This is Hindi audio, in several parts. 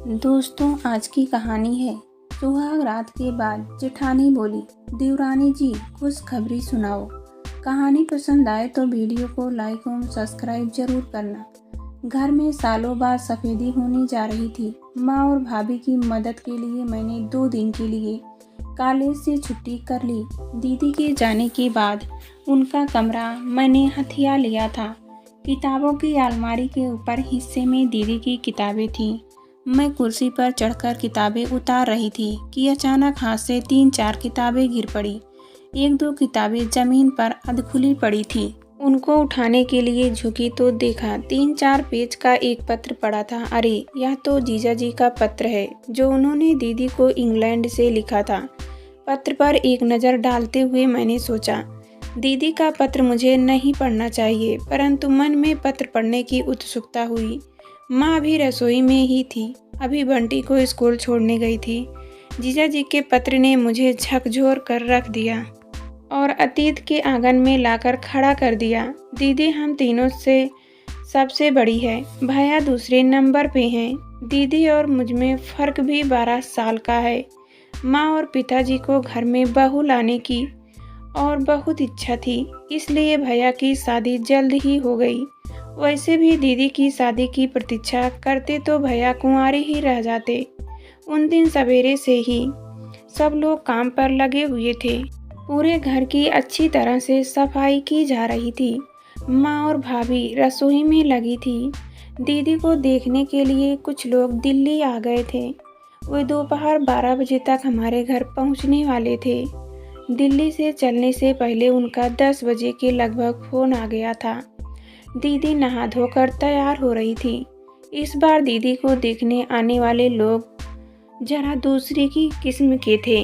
दोस्तों, आज की कहानी है सुहाग रात के बाद जेठानी बोली, देवरानी जी खुशखबरी सुनाओ। कहानी पसंद आए तो वीडियो को लाइक और सब्सक्राइब जरूर करना। घर में सालों बाद सफ़ेदी होने जा रही थी। माँ और भाभी की मदद के लिए मैंने 2 दिन के लिए कॉलेज से छुट्टी कर ली। दीदी के जाने के बाद उनका कमरा मैंने हथिया लिया था। किताबों की अलमारी के ऊपर हिस्से में दीदी की किताबें थीं। मैं कुर्सी पर चढ़कर किताबें उतार रही थी कि अचानक हाथ से 3-4 किताबें गिर पड़ी। 1-2 किताबें जमीन पर अधखुली पड़ी थी। उनको उठाने के लिए झुकी तो देखा 3-4 पेज का एक पत्र पड़ा था। अरे, यह तो जीजा जी का पत्र है जो उन्होंने दीदी को इंग्लैंड से लिखा था। पत्र पर एक नज़र डालते हुए मैंने सोचा, दीदी का पत्र मुझे नहीं पढ़ना चाहिए, परंतु मन में पत्र पढ़ने की उत्सुकता हुई। माँ भी रसोई में ही थी, अभी बंटी को स्कूल छोड़ने गई थी। जीजा जी के पत्र ने मुझे झकझोर कर रख दिया और अतीत के आंगन में लाकर खड़ा कर दिया। दीदी हम तीनों से सबसे बड़ी है, भैया दूसरे नंबर पे हैं। दीदी और मुझ में फ़र्क भी 12 साल का है। माँ और पिताजी को घर में बहू लाने की और बहुत इच्छा थी, इसलिए भैया की शादी जल्द ही हो गई। वैसे भी दीदी की शादी की प्रतीक्षा करते तो भैया कुंवारे ही रह जाते। उन दिन सवेरे से ही सब लोग काम पर लगे हुए थे। पूरे घर की अच्छी तरह से सफाई की जा रही थी। माँ और भाभी रसोई में लगी थी। दीदी को देखने के लिए कुछ लोग दिल्ली आ गए थे। वे दोपहर 12 बजे तक हमारे घर पहुँचने वाले थे। दिल्ली से चलने से पहले उनका 10 बजे के लगभग फ़ोन आ गया था। दीदी नहा धोकर तैयार हो रही थी। इस बार दीदी को देखने आने वाले लोग जरा दूसरी की किस्म के थे।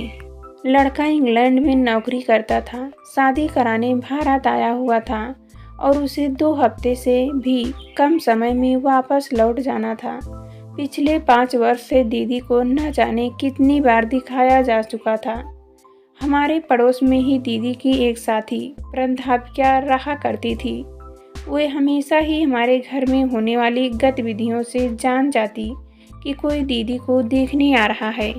लड़का इंग्लैंड में नौकरी करता था, शादी कराने भारत आया हुआ था और उसे 2 हफ्ते से भी कम समय में वापस लौट जाना था। पिछले 5 वर्ष से दीदी को न जाने कितनी बार दिखाया जा चुका था। हमारे पड़ोस में ही दीदी की एक साथी प्राध्यापिका रहा करती थी। वे हमेशा ही हमारे घर में होने वाली गतिविधियों से जान जाती कि कोई दीदी को देखने आ रहा है।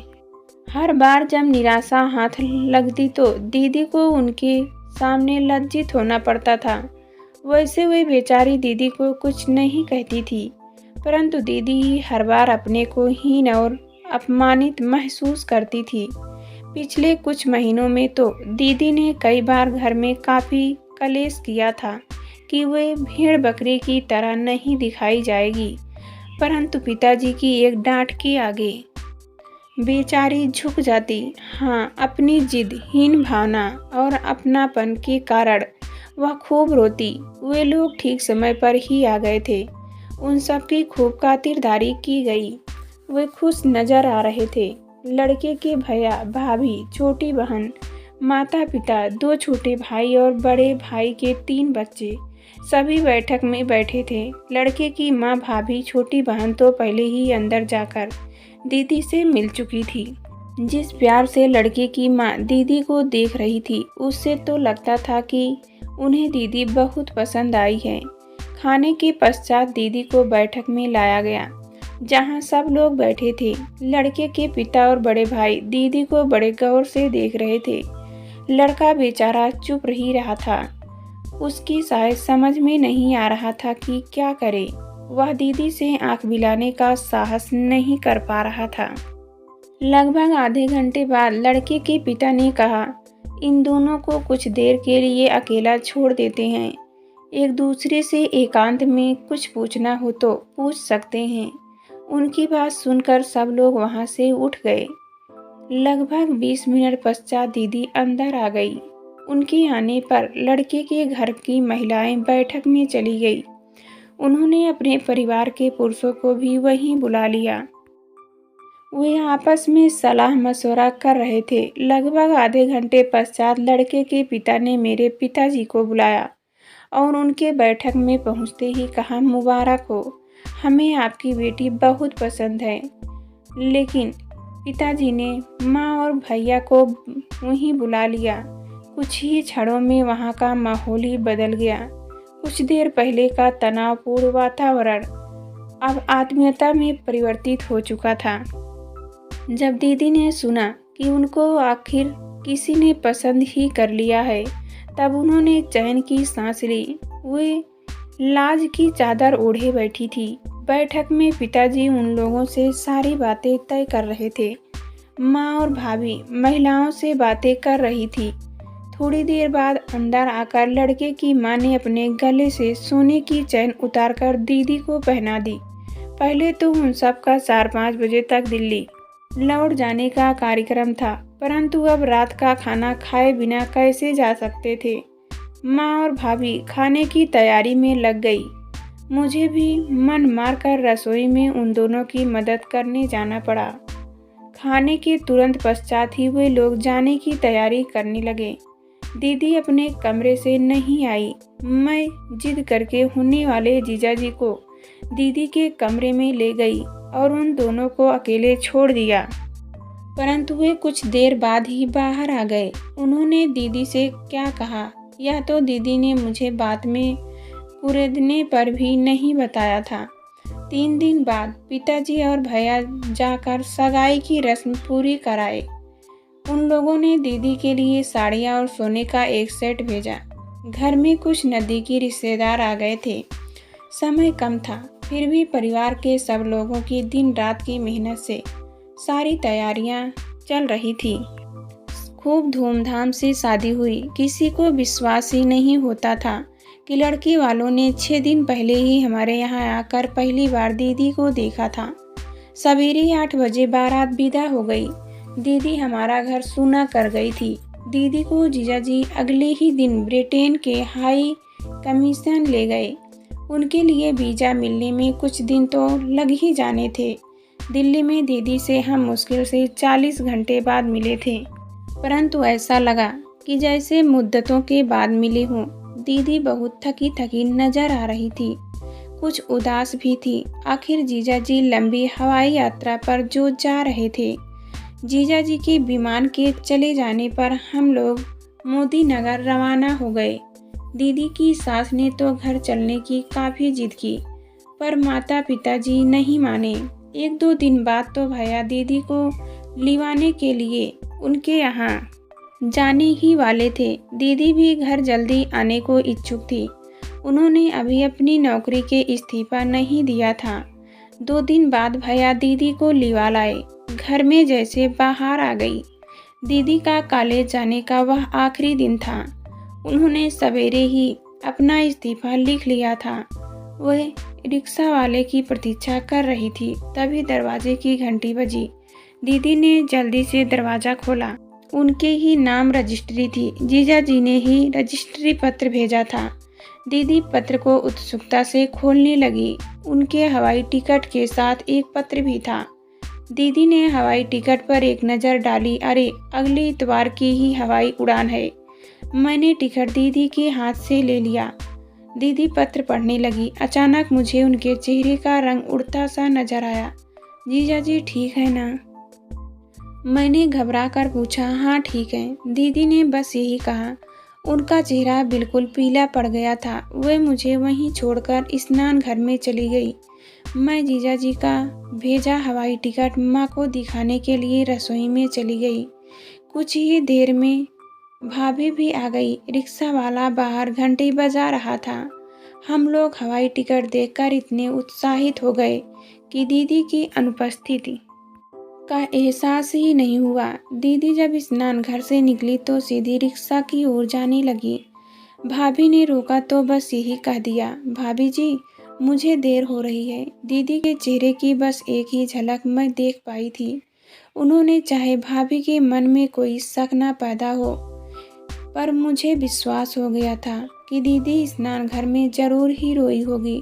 हर बार जब निराशा हाथ लगती तो दीदी को उनके सामने लज्जित होना पड़ता था। वैसे वे बेचारी दीदी को कुछ नहीं कहती थी, परंतु दीदी ही हर बार अपने को हीन और अपमानित महसूस करती थी। पिछले कुछ महीनों में तो दीदी ने कई बार घर में काफ़ी कलेश किया था कि वे भेड़ बकरी की तरह नहीं दिखाई जाएगी, परंतु पिताजी की एक डांट के आगे बेचारी झुक जाती। हाँ, अपनी जिद, हीन भावना और अपनापन के कारण वह खूब रोती। वे लोग ठीक समय पर ही आ गए थे। उन सब की खूब खातिरदारी की गई। वे खुश नजर आ रहे थे। लड़के के भैया, भाभी, छोटी बहन, माता पिता, 2 छोटे भाई और बड़े भाई के 3 बच्चे सभी बैठक में बैठे थे। लड़के की माँ, भाभी, छोटी बहन तो पहले ही अंदर जाकर दीदी से मिल चुकी थी। जिस प्यार से लड़के की माँ दीदी को देख रही थी, उससे तो लगता था कि उन्हें दीदी बहुत पसंद आई है। खाने के पश्चात दीदी को बैठक में लाया गया, जहाँ सब लोग बैठे थे। लड़के के पिता और बड़े भाई दीदी को बड़े गौर से देख रहे थे। लड़का बेचारा चुप ही रहा था। उसकी शायद समझ में नहीं आ रहा था कि क्या करे। वह दीदी से आंख मिलाने का साहस नहीं कर पा रहा था। लगभग आधे घंटे बाद लड़के के पिता ने कहा, इन दोनों को कुछ देर के लिए अकेला छोड़ देते हैं। एक दूसरे से एकांत में कुछ पूछना हो तो पूछ सकते हैं। उनकी बात सुनकर सब लोग वहां से उठ गए। लगभग 20 मिनट पश्चात दीदी अंदर आ गई। उनके आने पर लड़के के घर की महिलाएं बैठक में चली गई। उन्होंने अपने परिवार के पुरुषों को भी वहीं बुला लिया। वे आपस में सलाह मशवरा कर रहे थे। लगभग आधे घंटे पश्चात लड़के के पिता ने मेरे पिताजी को बुलाया और उनके बैठक में पहुंचते ही कहा, मुबारक हो, हमें आपकी बेटी बहुत पसंद है। लेकिन पिताजी ने माँ और भैया को वहीं बुला लिया। कुछ ही क्षणों में वहाँ का माहौल ही बदल गया। कुछ देर पहले का तनावपूर्ण वातावरण अब आत्मीयता में परिवर्तित हो चुका था। जब दीदी ने सुना कि उनको आखिर किसी ने पसंद ही कर लिया है, तब उन्होंने चैन की सांस ली। वे लाज की चादर ओढ़े बैठी थी। बैठक में पिताजी उन लोगों से सारी बातें तय कर रहे थे। माँ और भाभी महिलाओं से बातें कर रही थी। थोड़ी देर बाद अंदर आकर लड़के की माँ ने अपने गले से सोने की चैन उतारकर दीदी को पहना दी। पहले तो उन सब का 4-5 बजे तक दिल्ली लौट जाने का कार्यक्रम था, परंतु अब रात का खाना खाए बिना कैसे जा सकते थे। माँ और भाभी खाने की तैयारी में लग गई। मुझे भी मन मारकर रसोई में उन दोनों की मदद करने जाना पड़ा। खाने के तुरंत पश्चात ही वे लोग जाने की तैयारी करने लगे। दीदी अपने कमरे से नहीं आई। मैं जिद करके होने वाले जीजाजी को दीदी के कमरे में ले गई और उन दोनों को अकेले छोड़ दिया, परंतु वे कुछ देर बाद ही बाहर आ गए। उन्होंने दीदी से क्या कहा यह तो दीदी ने मुझे बाद में कुरेदने पर भी नहीं बताया था। 3 दिन बाद पिताजी और भैया जाकर सगाई की रस्म पूरी कराए। उन लोगों ने दीदी के लिए साड़ियाँ और सोने का एक सेट भेजा। घर में कुछ नज़दीकी रिश्तेदार आ गए थे। समय कम था, फिर भी परिवार के सब लोगों की दिन रात की मेहनत से सारी तैयारियां चल रही थी। खूब धूमधाम से शादी हुई। किसी को विश्वास ही नहीं होता था कि लड़की वालों ने 6 दिन पहले ही हमारे यहाँ आकर पहली बार दीदी को देखा था। सवेरे 8 बजे बारात विदा हो गई। दीदी हमारा घर सूना कर गई थी। दीदी को जीजाजी अगले ही दिन ब्रिटेन के हाई कमीशन ले गए। उनके लिए वीज़ा मिलने में कुछ दिन तो लग ही जाने थे। दिल्ली में दीदी से हम मुश्किल से 40 घंटे बाद मिले थे, परंतु ऐसा लगा कि जैसे मुद्दतों के बाद मिली हूँ। दीदी बहुत थकी थकी नजर आ रही थी, कुछ उदास भी थी। आखिर जीजाजी लंबी हवाई यात्रा पर जो जा रहे थे। जीजाजी के विमान के चले जाने पर हम लोग मोदी नगर रवाना हो गए। दीदी की सास ने तो घर चलने की काफ़ी जिद की, पर माता पिताजी नहीं माने। 1-2 दिन बाद तो भैया दीदी को लिवाने के लिए उनके यहाँ जाने ही वाले थे। दीदी भी घर जल्दी आने को इच्छुक थी। उन्होंने अभी अपनी नौकरी के इस्तीफा नहीं दिया था। 2 दिन बाद भैया दीदी को लिवा लाए। घर में जैसे बाहर आ गई। दीदी का कॉलेज जाने का वह आखिरी दिन था। उन्होंने सवेरे ही अपना इस्तीफा लिख लिया था। वह रिक्शा वाले की प्रतीक्षा कर रही थी। तभी दरवाजे की घंटी बजी। दीदी ने जल्दी से दरवाज़ा खोला। उनके ही नाम रजिस्ट्री थी। जीजाजी ने ही रजिस्ट्री पत्र भेजा था। दीदी पत्र को उत्सुकता से खोलने लगी। उनके हवाई टिकट के साथ एक पत्र भी था। दीदी ने हवाई टिकट पर एक नज़र डाली। अरे, अगले इतवार की ही हवाई उड़ान है। मैंने टिकट दीदी के हाथ से ले लिया। दीदी पत्र पढ़ने लगी। अचानक मुझे उनके चेहरे का रंग उड़ता सा नजर आया। जीजाजी ठीक है ना? मैंने घबरा कर पूछा। हाँ ठीक है, दीदी ने बस यही कहा। उनका चेहरा बिल्कुल पीला पड़ गया था। वह मुझे वहीं छोड़कर स्नान घर में चली गई। मैं जीजाजी का भेजा हवाई टिकट माँ को दिखाने के लिए रसोई में चली गई। कुछ ही देर में भाभी भी आ गई। रिक्शा वाला बाहर घंटी बजा रहा था। हम लोग हवाई टिकट देखकर इतने उत्साहित हो गए कि दीदी की अनुपस्थिति का एहसास ही नहीं हुआ। दीदी जब स्नान घर से निकली तो सीधी रिक्शा की ओर जाने लगी। भाभी ने रोका तो बस यही कह दिया, भाभी जी मुझे देर हो रही है। दीदी के चेहरे की बस एक ही झलक मैं देख पाई थी। उन्होंने चाहे भाभी के मन में कोई शक न पैदा हो, पर मुझे विश्वास हो गया था कि दीदी स्नान घर में जरूर ही रोई होगी।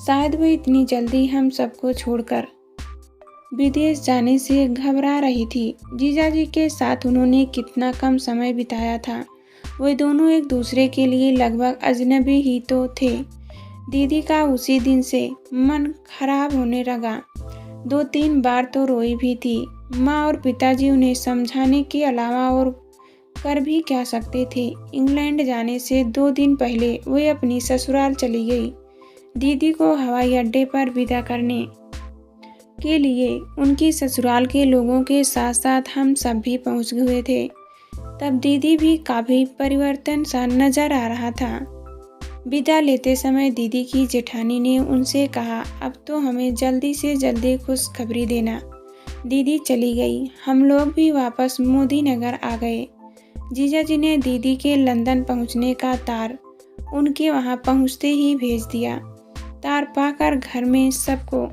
शायद वह इतनी जल्दी हम सबको छोड़कर विदेश जाने से घबरा रही थी। जीजाजी के साथ उन्होंने कितना कम समय बिताया था। वे दोनों एक दूसरे के लिए लगभग अजनबी ही तो थे। दीदी का उसी दिन से मन खराब होने लगा। 2-3 बार तो रोई भी थी। माँ और पिताजी उन्हें समझाने के अलावा और कर भी क्या सकते थे। इंग्लैंड जाने से 2 दिन पहले वे अपनी ससुराल चली गई। दीदी को हवाई अड्डे पर विदा करने के लिए उनकी ससुराल के लोगों के साथ साथ हम सब भी पहुंच हुए थे। तब दीदी भी काफ़ी परिवर्तन सा नजर आ रहा था। विदा लेते समय दीदी की जेठानी ने उनसे कहा, अब तो हमें जल्दी से जल्दी खुशखबरी देना। दीदी चली गई। हम लोग भी वापस मोदी नगर आ गए। जीजाजी ने दीदी के लंदन पहुंचने का तार उनके वहां पहुंचते ही भेज दिया। तार पाकर घर में सबको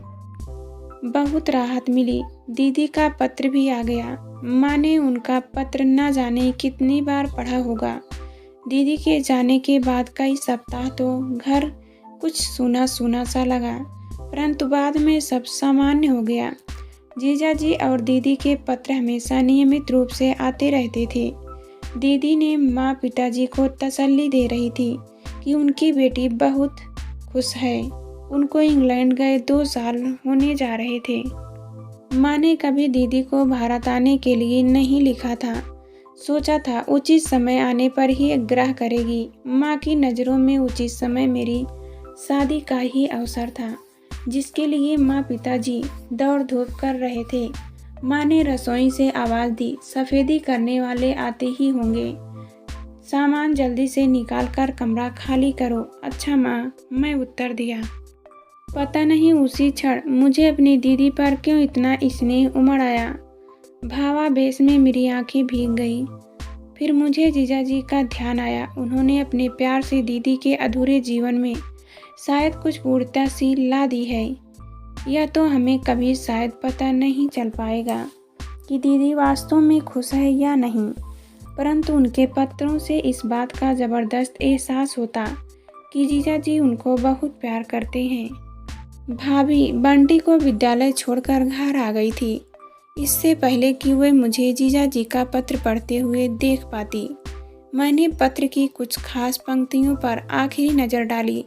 बहुत राहत मिली। दीदी का पत्र भी आ गया। माँ ने उनका पत्र न जाने कितनी बार पढ़ा होगा। दीदी के जाने के बाद कई सप्ताह तो घर कुछ सूना सूना सा लगा, परंतु बाद में सब सामान्य हो गया। जीजाजी और दीदी के पत्र हमेशा नियमित रूप से आते रहते थे। दीदी ने माँ पिताजी को तसल्ली दे रही थी कि उनकी बेटी बहुत खुश है। उनको इंग्लैंड गए 2 साल होने जा रहे थे। माँ ने कभी दीदी को भारत आने के लिए नहीं लिखा था। सोचा था उचित समय आने पर ही आग्रह करेगी। माँ की नज़रों में उचित समय मेरी शादी का ही अवसर था, जिसके लिए माँ पिताजी दौड़ धूप कर रहे थे। माँ ने रसोई से आवाज़ दी, सफ़ेदी करने वाले आते ही होंगे। सामान जल्दी से निकाल कर कमरा खाली करो। अच्छा माँ, मैं उत्तर दिया। पता नहीं उसी क्षण मुझे अपनी दीदी पर क्यों इतना स्नेह उमड़ आया। भावावेश में मेरी आंखें भीग गई। फिर मुझे जीजाजी का ध्यान आया। उन्होंने अपने प्यार से दीदी के अधूरे जीवन में शायद कुछ पूर्णता सी ला दी है। यह तो हमें कभी शायद पता नहीं चल पाएगा कि दीदी वास्तव में खुश है या नहीं, परंतु उनके पत्रों से इस बात का ज़बरदस्त एहसास होता कि जीजाजी उनको बहुत प्यार करते हैं। भाभी बंटी को विद्यालय छोड़कर घर आ गई थी, इससे पहले कि वे मुझे जीजाजी का पत्र पढ़ते हुए देख पाती। मैंने पत्र की कुछ खास पंक्तियों पर आखिरी नज़र डाली।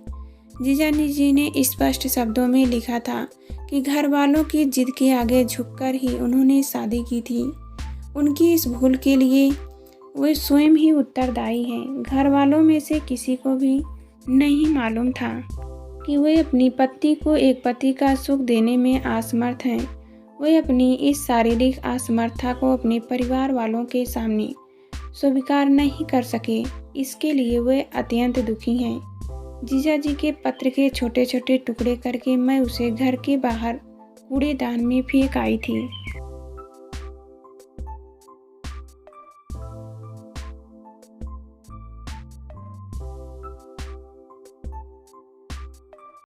जीजाजी ने स्पष्ट शब्दों में लिखा था कि घर वालों की जिद के आगे झुककर ही उन्होंने शादी की थी। उनकी इस भूल के लिए वे स्वयं ही उत्तरदायी हैं। घर वालों में से किसी को भी नहीं मालूम था कि वे अपनी पत्नी को एक पति का सुख देने में असमर्थ हैं। वे अपनी इस शारीरिक असमर्थता को अपने परिवार वालों के सामने स्वीकार नहीं कर सके। इसके लिए वे अत्यंत दुखी हैं। जीजाजी के पत्र के छोटे छोटे टुकड़े करके मैं उसे घर के बाहर कूड़ेदान में फेंक आई थी।